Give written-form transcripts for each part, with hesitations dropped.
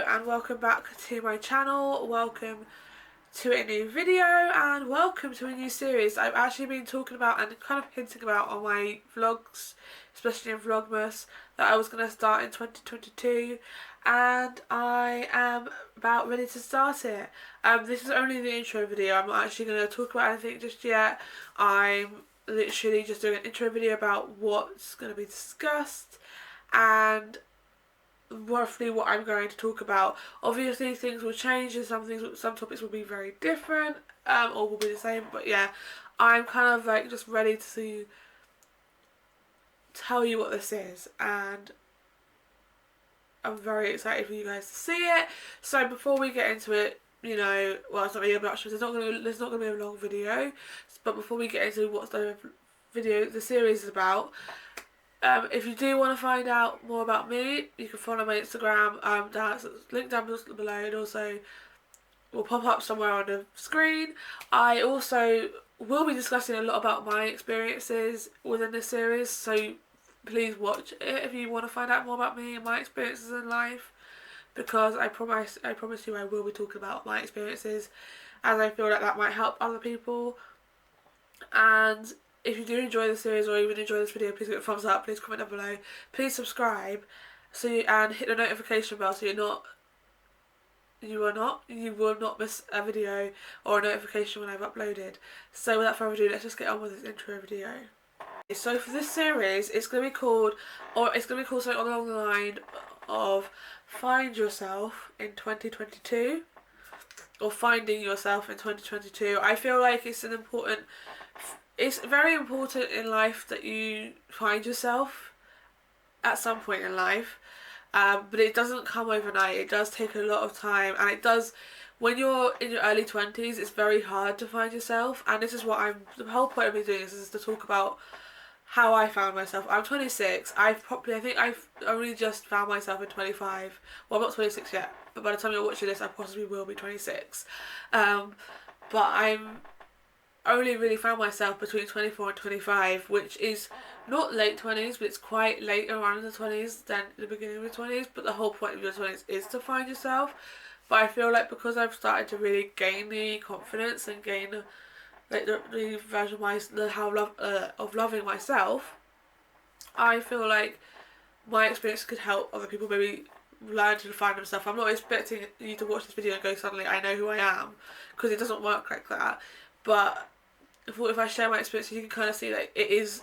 and welcome back to my channel. Welcome to a new video and welcome to a new series I've actually been talking about and kind of hinting about on my vlogs, especially in Vlogmas, that I was going to start in 2022, and I am about ready to start it. This is only the intro video. I'm not actually going to talk about anything just yet. I'm literally just doing an intro video about what's going to be discussed and roughly what I'm going to talk about. Obviously things will change and some topics will be very different or will be the same, but yeah, I'm kind of like just ready to tell you what this is, and I'm very excited for you guys to see it. So before we get into it, you know, well, it's not really obnoxious, there's not gonna be a long video, but before we get into what the series is about, if you do want to find out more about me, you can follow my Instagram, link down below, and also will pop up somewhere on the screen. I also will be discussing a lot about my experiences within this series, so please watch it if you want to find out more about me and my experiences in life, because I promise you I will be talking about my experiences, as I feel like that might help other people. And if you do enjoy the series or even enjoy this video, please give it a thumbs up, please comment down below, please subscribe and hit the notification bell so you will not miss a video or a notification when I've uploaded. So without further ado, let's just get on with this intro video. So for this series, it's going to be called something along the line of Find Yourself in 2022, or Finding Yourself in 2022. I feel like it's very important in life that you find yourself at some point in life, but it doesn't come overnight. It does take a lot of time, and it does, when you're in your early 20s, it's very hard to find yourself. And this is what the whole point of me doing this is to talk about how I found myself. I'm 26. I think I've only just found myself in 25. Well, I'm not 26 yet, but by the time you're watching this, I possibly will be 26. But I'm only really found myself between 24 and 25, which is not late 20s, but it's quite late around the 20s than the beginning of the 20s. But the whole point of your 20s is to find yourself. But I feel like because I've started to really gain the confidence and gain like the version of loving myself, I feel like my experience could help other people maybe learn to find themselves. I'm not expecting you to watch this video and go suddenly I know who I am, because it doesn't work like that. But if I share my experience, you can kind of see that it is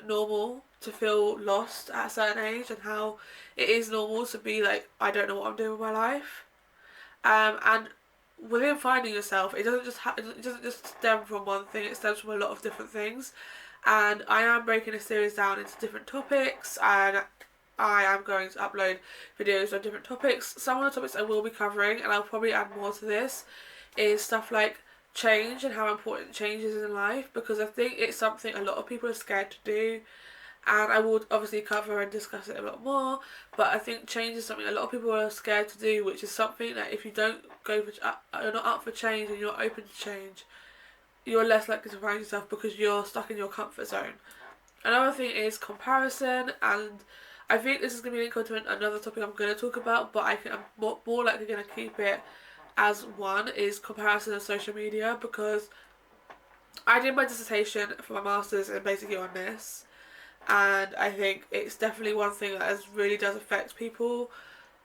normal to feel lost at a certain age, and how it is normal to be like, I don't know what I'm doing with my life. And within finding yourself, it doesn't just stem from one thing. It stems from a lot of different things. And I am breaking this series down into different topics, and I am going to upload videos on different topics. Some of the topics I will be covering, and I'll probably add more to this, is stuff like change and how important change is in life, because I think it's something a lot of people are scared to do, and I will obviously cover and discuss it a lot more. But I think change is something a lot of people are scared to do, which is something that if you don't you're not up for change and you're open to change, you're less likely to find yourself because you're stuck in your comfort zone. Another thing is comparison, and I think this is going to be linked to another topic I'm going to talk about, but I'm more likely going to keep it as one, is comparison of social media, because I did my dissertation for my masters and basically on this, and I think it's definitely one thing that really does affect people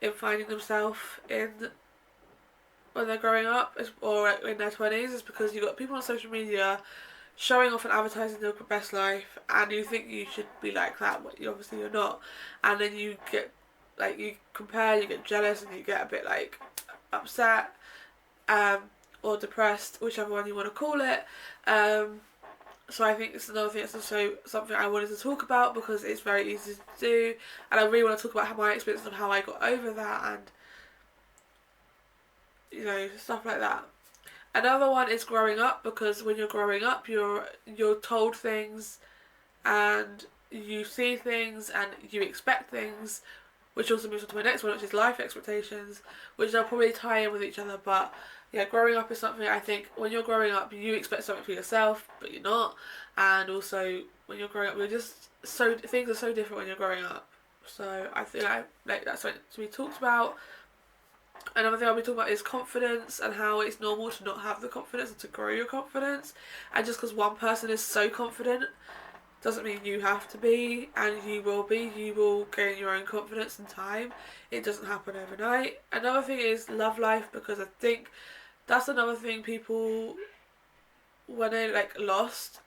in finding themselves when they're growing up or in their 20s, is because you've got people on social media showing off and advertising their best life, and you think you should be like that, but obviously you're not, and then you get like, you compare, you get jealous, and you get a bit like upset or depressed, whichever one you want to call it. So I think it's another thing that's also something I wanted to talk about, because it's very easy to do, and I really want to talk about my experience of how I got over that, and you know, stuff like that. Another one is growing up, because when you're growing up, you're told things and you see things and you expect things, which also moves on to my next one, which is life expectations, which they'll probably tie in with each other. But yeah, growing up is something, I think when you're growing up you expect something for yourself, but you're not. And also when you're growing up, things are so different when you're growing up. So I think like that's something to be talked about. Another thing I'll be talking about is confidence and how it's normal to not have the confidence and to grow your confidence. And just because one person is so confident doesn't mean you have to be, and you will be. You will gain your own confidence in time. It doesn't happen overnight. Another thing is love life, because I think that's another thing people, when they're like lost,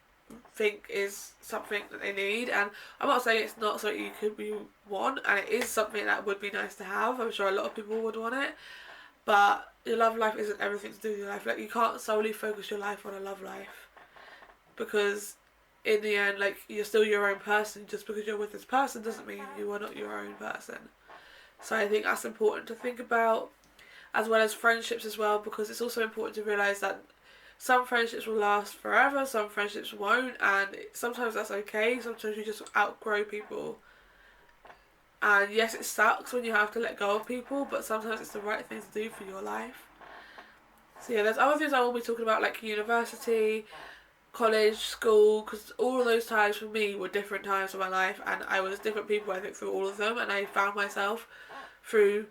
think is something that they need. And I'm not saying it's not something you want, and it is something that would be nice to have. I'm sure a lot of people would want it, but your love life isn't everything to do with your life. Like, you can't solely focus your life on a love life, because in the end, like, you're still your own person. Just because you're with this person doesn't mean you are not your own person. So I think that's important to think about, as well as friendships as well, because it's also important to realise that some friendships will last forever, some friendships won't, and sometimes that's okay. Sometimes you just outgrow people. And yes, it sucks when you have to let go of people, but sometimes it's the right thing to do for your life. So yeah, there's other things I will be talking about, like university, college, school, because all of those times for me were different times of my life, and I was different people, I think, through all of them, and I found myself through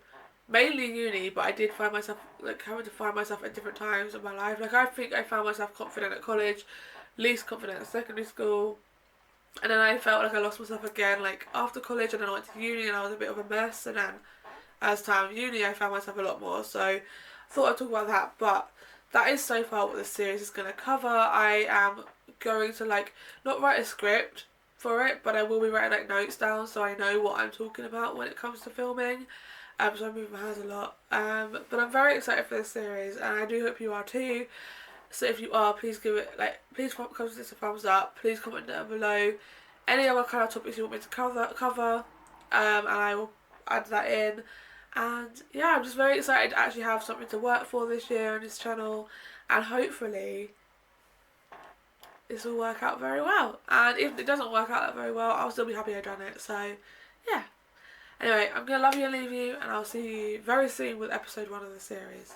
mainly uni, but I did find myself like having to find myself at different times of my life. Like, I think I found myself confident at college, least confident at secondary school, and then I felt like I lost myself again like after college, and then I went to uni and I was a bit of a mess, and then as time of uni I found myself a lot more. So I thought I'd talk about that, but that is so far what this series is going to cover. I am going to like not write a script for it, but I will be writing like notes down so I know what I'm talking about when it comes to filming. So I move my hands a lot. But I'm very excited for this series, and I do hope you are too. So if you are, please give it please give this a thumbs up. Please comment down below any other kind of topics you want me to cover, and I will add that in. And yeah, I'm just very excited to actually have something to work for this year on this channel, and hopefully this will work out very well. And if it doesn't work out very well, I'll still be happy I've done it. So yeah. Anyway, I'm going to love you and leave you, and I'll see you very soon with episode 1 of the series.